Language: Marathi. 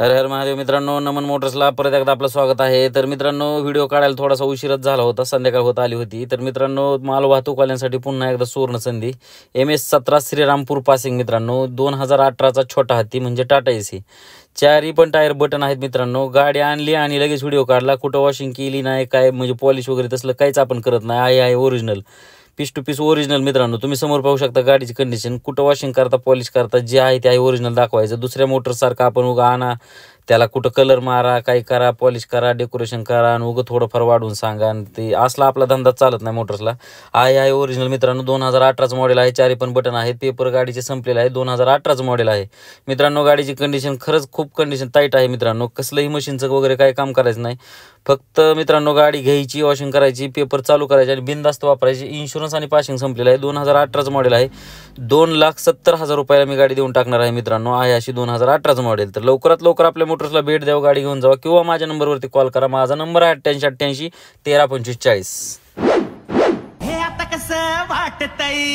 हर हर महादेव मित्रांनो, नमन मोटर्सला परत एकदा आपलं स्वागत आहे। तर मित्रांनो, व्हिडिओ काढायला थोडासा उशीरच झाला होता, संध्याकाळ होत आली होती। तर मित्रांनो, माल वाहतूकवाल्यांसाठी पुन्हा एकदा सुवर्ण संधी। MS17 श्रीरामपूर पासिंग मित्रांनो, 2018चा छोटा हत्ती म्हणजे टाटा एसी, चारही पण टायर बटन आहेत मित्रांनो। गाडी आणली आणि लगेच व्हिडिओ काढला, कुठं वॉशिंग केली नाही, काय म्हणजे पॉलिश वगैरे तसलं काहीच आपण करत नाही, आहे original, piece to piece original मित्रांनो। तुम्ही समोर पाहू शकता गाडीची कंडिशन, कुठं वॉशिंग करता पॉलिश करता जे आहे ते आहे ओरिजिनल दाखवायचं। दुसऱ्या मोटरसारखं आपण उगा आणा त्याला कुठं कलर मारा, काही करा, पॉलिश करा, डेकोरेशन करा आणि उगं थोडंफार वाढवून सांगा, आणि ते असला आपला धंदा चालत नाही मोटर्सला। आहे ओरिजिनल मित्रांनो, 2018चं मॉडेल आहे, चारी पण बटन आहेत, पेपर गाडीचे संपलेलं आहे, 2018चं मॉडेल आहे मित्रांनो। गाडीची कंडिशन खरंच खूप कंडिशन टाईट आहे मित्रांनो, कसलंही मशीनचं वगैरे काही काम करायचं नाही, फक्त मित्रांनो गाडी घ्यायची, वॉशिंग करायची, पेपर चालू करायचे आणि बिनधास्त वापरायची। इन्शुरन्स आणि पासिंग संपलेलं आहे, 2018चं मॉडेल आहे, 2,70,000 रुपयाला मी गाडी देऊन टाकणार आहे मित्रांनो। आहे अशी 2018चं मॉडेल। तर लवकरात लवकर आपल्या मोटर्सला भेट द्यावं, गाडी घेऊन जावा, किंवा माझ्या नंबरवरती कॉल करा। माझा नंबर आहे 8888 132540। हे आता कसं वाटतंय